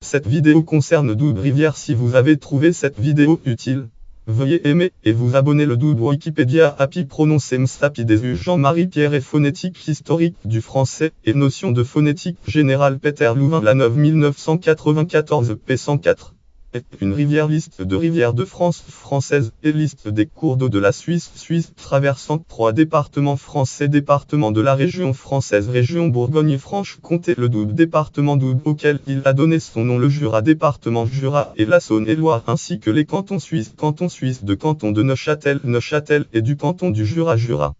Cette vidéo concerne Doubs Rivière. Si vous avez trouvé cette vidéo utile, veuillez aimer et vous abonner. Le Doubs Wikipédia Happy Prononcem Happy des Jean-Marie Pierre et phonétique historique du français et notion de phonétique générale Peter Louvain-la-Neuve 1994 p. 104. Une rivière. Liste de rivières de France française et liste des cours d'eau de la Suisse traversant 3 départements français. Département de la région française, région Bourgogne-Franche-Comté. Le Doubs, département Doubs auquel il a donné son nom. Le Jura, département Jura et la Saône-et-Loire, ainsi que les cantons suisses de canton de Neuchâtel et du canton du Jura.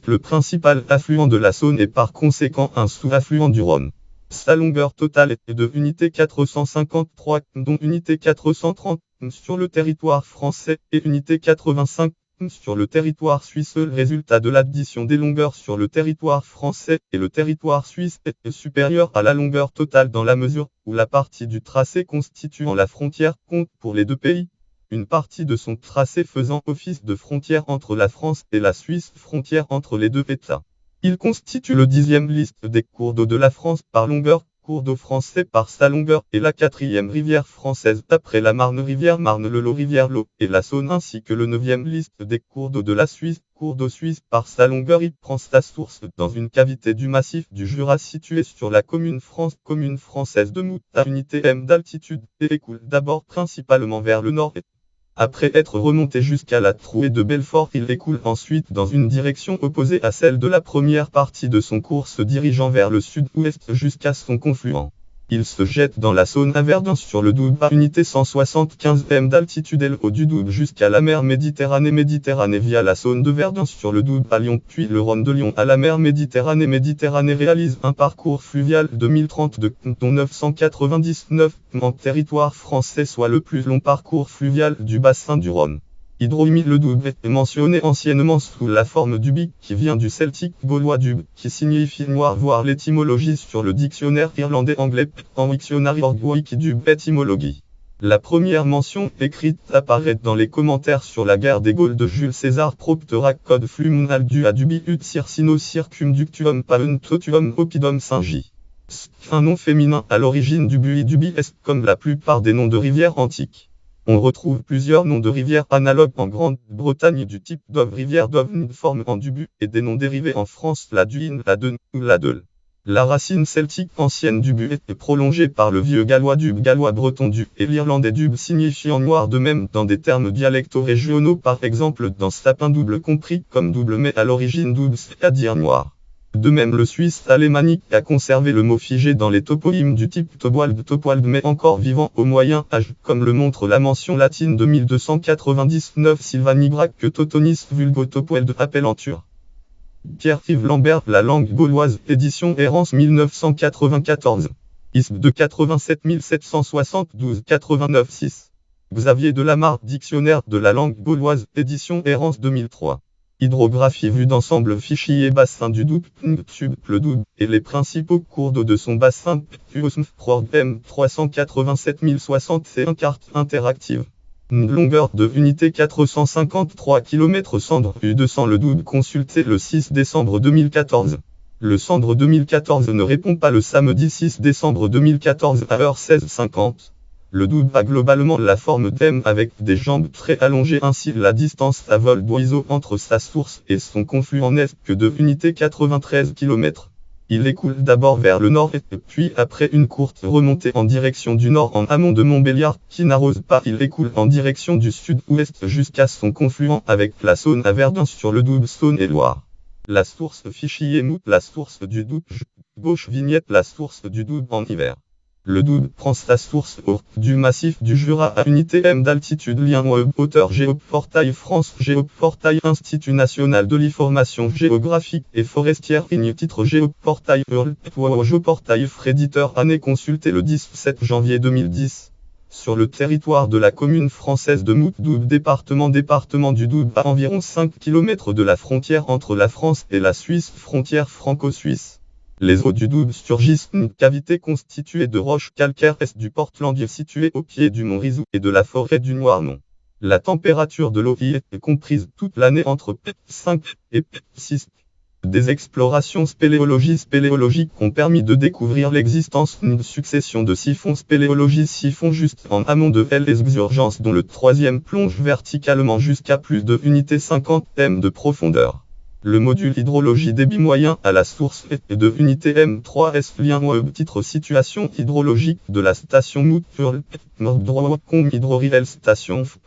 Le principal affluent de la Saône est par conséquent un sous-affluent du Rhône. Sa longueur totale est de unité 453, dont unité 430 sur le territoire français et unité 85 sur le territoire suisse. Le résultat de l'addition des longueurs sur le territoire français et le territoire suisse est supérieur à la longueur totale dans la mesure où la partie du tracé constituant la frontière compte pour les deux pays une partie de son tracé faisant office de frontière entre la France et la Suisse, frontière entre les deux États. Il constitue le 10e liste des cours d'eau de la France par longueur, cours d'eau français par sa longueur, et la 4e rivière française après la Marne rivière Marne, le Lot rivière Lot et la Saône, ainsi que le 9e liste des cours d'eau de la Suisse, cours d'eau suisse par sa longueur. Il prend sa source dans une cavité du massif du Jura située sur la commune française de Mout à unité m d'altitude et écoule d'abord principalement vers le nord. Après être remonté jusqu'à la trouée de Belfort, il écoule ensuite dans une direction opposée à celle de la première partie de son cours, se dirigeant vers le sud-ouest jusqu'à son confluent. Il se jette dans la Saône à Verdun sur le Doubs à unité 175 m d'altitude et le haut du Doubs jusqu'à la mer Méditerranée via la Saône de Verdun sur le Doubs à Lyon, puis le Rhône de Lyon à la mer Méditerranée réalise un parcours fluvial de 1032 dont 999 en territoire français, soit le plus long parcours fluvial du bassin du Rhône. Hydromie. Le Doubs est mentionné anciennement sous la forme Dubi, qui vient du celtique gaulois dub, qui signifie noir. Voir l'étymologie sur le dictionnaire irlandais-anglais en Wiktionary Wiki Dub étymologie. La première mention écrite apparaît dans les commentaires sur la guerre des Gaules de Jules César Proctera Code Flumunal du à Dubi ut Circino Circumductuum Paun Totuum Oppidum Saint-J. Un nom féminin à l'origine du Dubi est comme la plupart des noms de rivières antiques. On retrouve plusieurs noms de rivières analogues en Grande-Bretagne du type Dove, rivière Dove, une forme en Dubu, et des noms dérivés en France, la Duine, la Deune ou la Deule. La racine celtique ancienne Dubu est prolongée par le vieux gallois Dub, gallois breton du, et l'irlandais Dub signifiant noir, de même dans des termes dialectaux régionaux, par exemple dans sapin double compris comme double mais à l'origine double c'est-à-dire noir. De même le suisse alémanique a conservé le mot figé dans les toponymes du type Topoald mais encore vivant au Moyen Âge, comme le montre la mention latine de 1299 Sylvanibrac que Totonis vulgo Topoald Appelentur. Pierre-Yves Lambert, La langue gauloise, édition Errance 1994. ISB de 87 772 89 6. Xavier Delamarre, Dictionnaire de la langue gauloise, édition Errance 2003. Hydrographie vue d'ensemble, fichier bassin du Doubs, le Doubs, et les principaux cours d'eau de son bassin, M 387 061 carte interactive. Longueur de unité 453 km. Cendre U200. Le Doubs consulté le 6 décembre 2014. Le Cendre 2014 ne répond pas le samedi 6 décembre 2014 à h 16h50. Le Doubs a globalement la forme d'M avec des jambes très allongées, ainsi la distance à vol d'oiseau entre sa source et son confluent n'est que de unité 93 km. Il écoule d'abord vers le nord et puis après une courte remontée en direction du nord en amont de Montbéliard qui n'arrose pas, il écoule en direction du sud-ouest jusqu'à son confluent avec la Saône à Verdun sur le Doubs Saône-et-Loire. La source fichier Mout, la source du Doubs, gauche vignette, la source du Doubs en hiver. Le Doubs prend sa source au du massif du Jura à unité m d'altitude. Lien web auteur Géoportail France, Géoportail Institut National de l'Information Géographique et Forestière. Titre Géoportail Géoportail éditeur. Année consultée le 17 janvier 2010. Sur le territoire de la commune française de Mout, Doubs département du Doubs, à environ 5 km de la frontière entre la France et la Suisse, frontière franco-suisse. Les eaux du Doubs surgissent d'une cavité constituée de roches calcaires est du Portlandier situé au pied du mont Rizou et de la forêt du Noirmont. La température de l'eau y est comprise toute l'année entre P5 et P6. Des explorations spéléologiques ont permis de découvrir l'existence d'une succession de siphons siphons juste en amont de les urgences dont le troisième plonge verticalement jusqu'à plus de 50 m de profondeur. Le module hydrologie débit moyen à la source est de unité M3S lien au titre situation hydrologique de la station Moutfurl, Nord-Droit-Com Hydroriel Station F.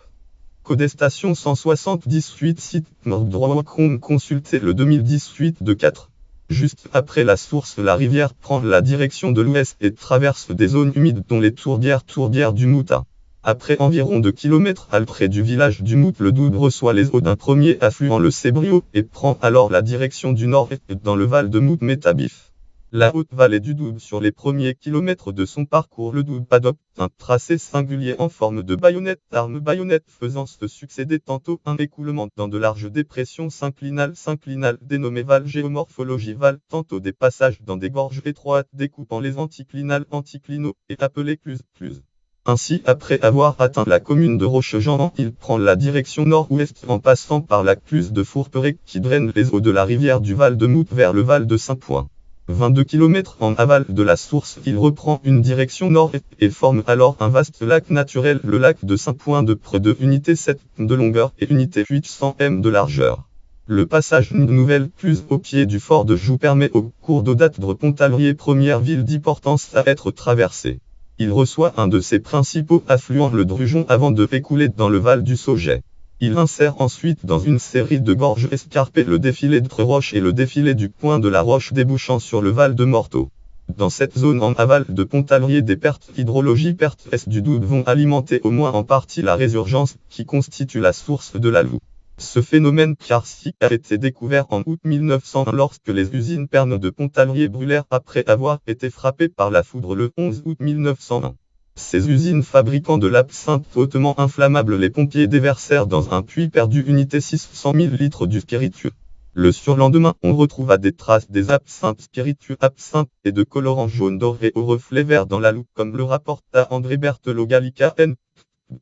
Codestation 178 site Nord-Droit-Com consulté le 2018 de 4. Juste après la source, la rivière prend la direction de l'ouest et traverse des zones humides dont les tourbières du Mouta. Après environ 2 km près du village du Mout, le Doubs reçoit les eaux d'un premier affluent le Sébrio et prend alors la direction du nord dans le Val de Mout-Métabif. La haute vallée du Doubs sur les premiers kilomètres de son parcours, le Doubs adopte un tracé singulier en forme de baïonnette faisant se succéder tantôt un écoulement dans de larges dépressions synclinales dénommées Val géomorphologie Val, tantôt des passages dans des gorges étroites découpant les anticlinaux et appelés cluses. Ainsi, après avoir atteint la commune de Rochejean, il prend la direction nord-ouest en passant par la cluse de Fourperec qui draine les eaux de la rivière du Val de Mout vers le Val de Saint-Point. 22 km en aval de la source, il reprend une direction nord-est et forme alors un vaste lac naturel, le lac de Saint-Point de près de unité 7 de longueur et unité 800 m de largeur. Le passage d'une nouvelle cluse au pied du fort de Joux permet au cours d'eau d'Atre Pontarlier, première ville d'importance à être traversée. Il reçoit un de ses principaux affluents, le Drujon, avant de s'écouler dans le Val du Sauget. Il insère ensuite dans une série de gorges escarpées le défilé de Roche et le défilé du Point de la Roche débouchant sur le Val de Morteau. Dans cette zone en aval de Pontarlier, des pertes est du Doubs vont alimenter au moins en partie la résurgence qui constitue la source de la Loue. Ce phénomène karstique a été découvert en août 1901 lorsque les usines Pernod de Pontarlier brûlèrent après avoir été frappées par la foudre le 11 août 1901. Ces usines fabriquant de l'absinthe hautement inflammable, les pompiers déversèrent dans un puits perdu unité 600 000 litres du spiritueux. Le surlendemain, on retrouva des traces des absinthes spiritueux et de colorants jaune doré au reflet vert dans la Loue, comme le rapporta André Berthelot Gallica N.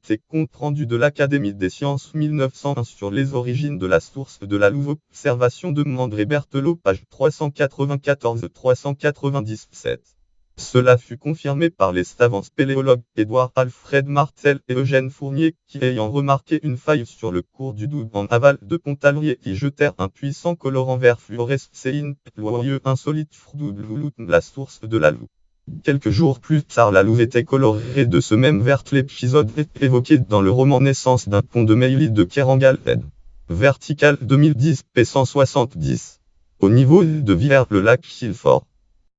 C'est compte rendu de l'Académie des sciences 1901 sur les origines de la source de la Loue. Observation de André Berthelot, page 394-397. Cela fut confirmé par les savants spéléologues Édouard Alfred Martel et Eugène Fournier, qui ayant remarqué une faille sur le cours du Doubs en aval de Pontarlier, y jetèrent un puissant colorant vert fluorescéine, glorieux insolite la source de la Loue. Quelques jours plus tard, la Loue était colorée de ce même vert. L'épisode est évoqué dans le roman Naissance d'un pont de Meilly de Kerangal Ed. Vertical 2010 p. 170. Au niveau de Villers, le lac Silfort.